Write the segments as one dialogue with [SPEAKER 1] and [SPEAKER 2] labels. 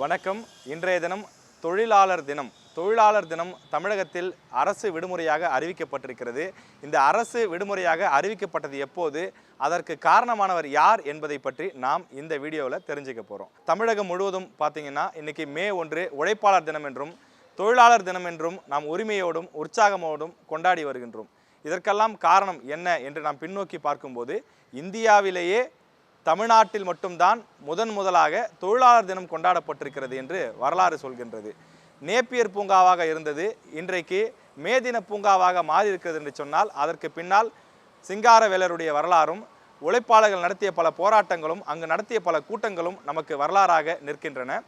[SPEAKER 1] வணக்கம். இன்றைய தினம் தொழிலாளர் தினம். தொழிலாளர் தினம் தமிழகத்தில் அரசு விடுமுறையாக அறிவிக்கப்பட்டிருக்கிறது. இந்த அரசு விடுமுறையாக அறிவிக்கப்பட்டது எப்போது, அதற்கு காரணமானவர் யார் என்பதை பற்றி நாம் இந்த வீடியோவில் தெரிஞ்சுக்க போகிறோம். தமிழகம் முழுவதும் பார்த்தீங்கன்னா இன்னைக்கு மே 1 உழைப்பாளர் தினம் என்றும் தொழிலாளர் தினம் என்றும் நாம் உரிமையோடும் உற்சாகமோடும் கொண்டாடி வருகின்றோம். இதற்கெல்லாம் காரணம் என்ன என்று நாம் பின்னோக்கி பார்க்கும்போது, இந்தியாவிலேயே தமிழ்நாட்டில் மட்டும்தான் முதலாக தொழிலாளர் தினம் கொண்டாடப்பட்டிருக்கிறது என்று வரலாறு சொல்கின்றது. நேப்பியர் பூங்காவாக இருந்தது இன்றைக்கு மே தின பூங்காவாக மாறி இருக்கிறது என்று சொன்னால், அதற்கு பின்னால் சிங்காரவேலருடைய வரலாறும் உழைப்பாளர்கள் நடத்திய பல போராட்டங்களும் அங்கு நடத்திய பல கூட்டங்களும் நமக்கு வரலாறாக நிற்கின்றன.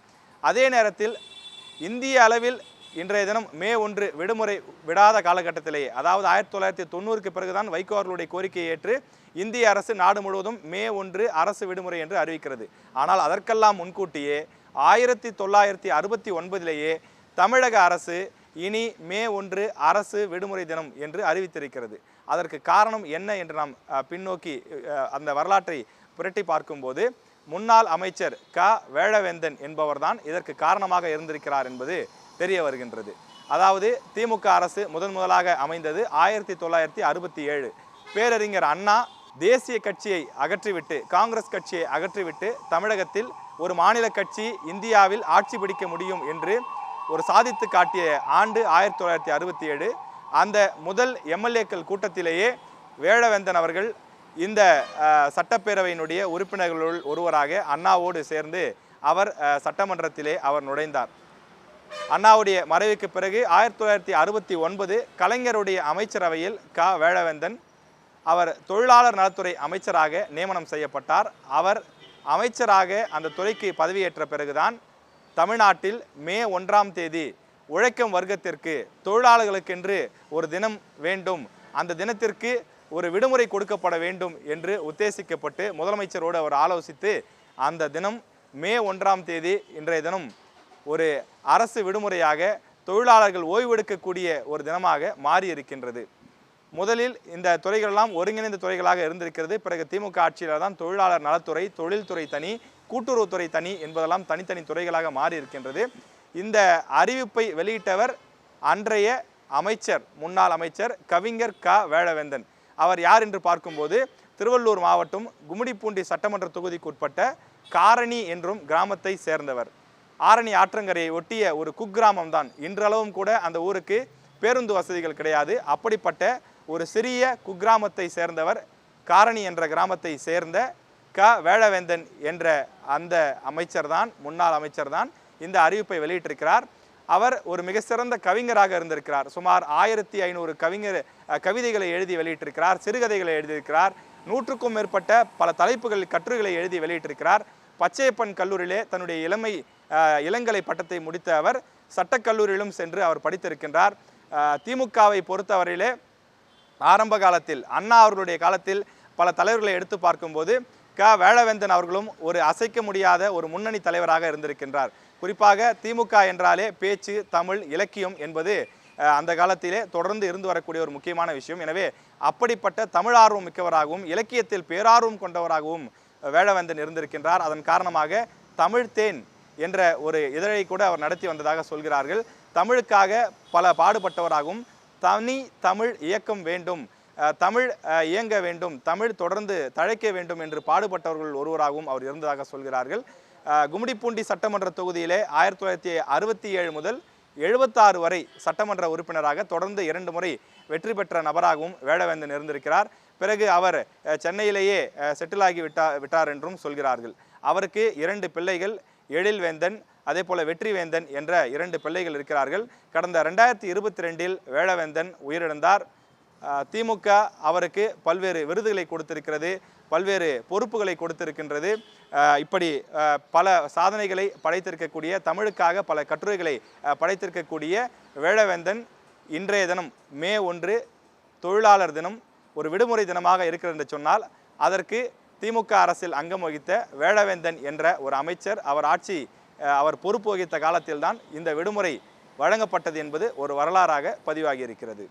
[SPEAKER 1] அதே நேரத்தில் இந்திய அளவில் இன்றைய தினம் மே 1 விடுமுறை விடாத காலகட்டத்திலேயே, அதாவது 1990க்கு பிறகுதான் வைகோ அவர்களுடைய கோரிக்கையை ஏற்று இந்திய அரசு நாடு முழுவதும் மே 1 அரசு விடுமுறை என்று அறிவிக்கிறது. ஆனால் அதற்கெல்லாம் முன்கூட்டியே 1969லேயே தமிழக அரசு இனி மே 1 அரசு விடுமுறை தினம் என்று அறிவித்திருக்கிறது. அதற்கு காரணம் என்ன என்று நாம் பின்னோக்கி அந்த வரலாற்றை புரட்டி பார்க்கும்போது, முன்னாள் அமைச்சர் வேழவேந்தன் என்பவர்தான் இதற்கு காரணமாக இருந்திருக்கிறார் என்பது தெரிய வருகின்றது. அதாவது திமுக அரசு முதலாக அமைந்தது 1967. பேரறிஞர் அண்ணா தேசிய கட்சியை அகற்றிவிட்டு காங்கிரஸ் கட்சியை அகற்றிவிட்டு தமிழகத்தில் ஒரு மாநில கட்சி இந்தியாவில் ஆட்சி பிடிக்க முடியும் என்று ஒரு சாதித்து காட்டிய ஆண்டு 1967. அந்த முதல் எம்எல்ஏக்கள் கூட்டத்திலேயே வேழவேந்தன் அவர்கள் இந்த சட்டப்பேரவையினுடைய உறுப்பினர்களுள் ஒருவராக அண்ணாவோடு சேர்ந்து அவர் சட்டமன்றத்திலே அவர் நுழைந்தார். அண்ணாவுடைய மறைவுக்கு பிறகு 1969 கலைஞருடைய அமைச்சரவையில் வேழவேந்தன் அவர் தொழிலாளர் நலத்துறை அமைச்சராக நியமனம் செய்யப்பட்டார். அவர் அமைச்சராக அந்த துறைக்கு பதவியேற்ற பிறகுதான் தமிழ்நாட்டில் மே 1ஆம் தேதி உழைக்கும் வர்க்கத்திற்கு தொழிலாளர்களுக்கென்று ஒரு தினம் வேண்டும், அந்த தினத்திற்கு ஒரு விடுமுறை கொடுக்கப்பட வேண்டும் என்று உத்தேசிக்கப்பட்டு முதலமைச்சரோடு அவர் ஆலோசித்து அந்த தினம் மே 1ஆம் தேதி இன்றைய தினம் ஒரு அரசு விடுமுறையாக தொழிலாளர்கள் ஓய்வெடுக்கக்கூடிய ஒரு தினமாக மாறி இருக்கின்றது. முதலில் இந்த துறைகளெல்லாம் ஒருங்கிணைந்த துறைகளாக இருந்திருக்கிறது. பிறகு திமுக ஆட்சியில் தான் தொழிலாளர் நலத்துறை, தொழில்துறை தனி, கூட்டுறவுத்துறை தனி என்பதெல்லாம் தனித்தனி துறைகளாக மாறி இருக்கின்றது. இந்த அறிவிப்பை வெளியிட்டவர் அன்றைய அமைச்சர், முன்னாள் அமைச்சர் கவிஞர் வேழவேந்தன். அவர் யார் என்று பார்க்கும்போது, திருவள்ளூர் மாவட்டம் கும்மிடிப்பூண்டி சட்டமன்ற தொகுதிக்கு உட்பட்ட காரணி என்றும் கிராமத்தை சேர்ந்தவர். ஆரணி ஆற்றங்கரையை ஒட்டிய ஒரு குக்கிராமம் தான். இன்றளவும் கூட அந்த ஊருக்கு பேருந்து வசதிகள் கிடையாது. அப்படிப்பட்ட ஒரு சிறிய குக்கிராமத்தை சேர்ந்தவர், காரணி என்ற கிராமத்தை சேர்ந்த வேழவேந்தன் என்ற அந்த அமைச்சர் தான், முன்னாள் அமைச்சர் தான் இந்த அறிவிப்பை வெளியிட்டிருக்கிறார். அவர் ஒரு மிக சிறந்த கவிஞராக இருந்திருக்கிறார். சுமார் 1500 கவிதைகளை எழுதி வெளியிட்டிருக்கிறார், சிறுகதைகளை எழுதியிருக்கிறார், 100க்கும் மேற்பட்ட பல தலைப்புகள் கட்டுரைகளை எழுதி வெளியிட்டிருக்கிறார். பச்சையப்பன் கல்லூரியிலே தன்னுடைய இளங்கலை பட்டத்தை முடித்த அவர் சட்டக்கல்லூரியிலும் சென்று அவர் படித்திருக்கின்றார். திமுகவை பொறுத்தவரையிலே ஆரம்ப காலத்தில் அண்ணா அவர்களுடைய காலத்தில் பல தலைவர்களை எடுத்து பார்க்கும்போது வேழவேந்தன் அவர்களும் ஒரு அசைக்க முடியாத ஒரு முன்னணி தலைவராக இருந்திருக்கின்றார். குறிப்பாக திமுக என்றாலே பேச்சு, தமிழ், இலக்கியம் என்பது அந்த காலத்திலே தொடர்ந்து இருந்து வரக்கூடிய ஒரு முக்கியமான விஷயம். எனவே அப்படிப்பட்ட தமிழ் ஆர்வம் மிக்கவராகவும் இலக்கியத்தில் பேரார்வம் கொண்டவராகவும் வேழவேந்தன் இருந்திருக்கின்றார். அதன் காரணமாக தமிழ் தேன் என்ற ஒரு இதழை கூட அவர் நடத்தி வந்ததாக சொல்கிறார்கள். தமிழுக்காக பல பாடுபட்டவராகவும் தனி தமிழ் இயக்கம் வேண்டும், தமிழ் இயங்க வேண்டும், தமிழ் தொடர்ந்து தழைக்க வேண்டும் என்று பாடுபட்டவர்கள் ஒருவராகவும் அவர் இருந்ததாக சொல்கிறார்கள். கும்மிடிப்பூண்டி சட்டமன்ற தொகுதியிலே 1967 முதல் 76 வரை சட்டமன்ற உறுப்பினராக தொடர்ந்து 2 முறை வெற்றி பெற்ற நபராகவும் வேழவேந்தன் இருந்திருக்கிறார். பிறகு அவர் சென்னையிலேயே செட்டில் ஆகி விட்டார் என்றும் சொல்கிறார்கள். அவருக்கு 2 பிள்ளைகள், எழில்வேந்தன் அதே போல வெற்றிவேந்தன் என்ற 2 பிள்ளைகள் இருக்கிறார்கள். கடந்த 2022 வேழவேந்தன் உயிரிழந்தார். திமுக அவருக்கு பல்வேறு விருதுகளை கொடுத்திருக்கிறது, பல்வேறு பொறுப்புகளை கொடுத்திருக்கின்றது. இப்படி பல சாதனைகளை படைத்திருக்கக்கூடிய, தமிழுக்காக பல கட்டுரைகளை படைத்திருக்கக்கூடிய வேழவேந்தன் இன்றைய தினம் மே 1 தொழிலாளர் தினம் ஒரு விடுமுறை தினமாக இருக்கிறது என்று சொன்னால், அதற்கு திமுக அரசில் அங்கம் வகித்த வேழவேந்தன் என்ற ஒரு அமைச்சர் அவர் பொறுப்பு வகித்த காலத்தில்தான் இந்த விடுமுறை வழங்கப்பட்டது என்பது ஒரு வரலாறாக பதிவாகி இருக்கிறது.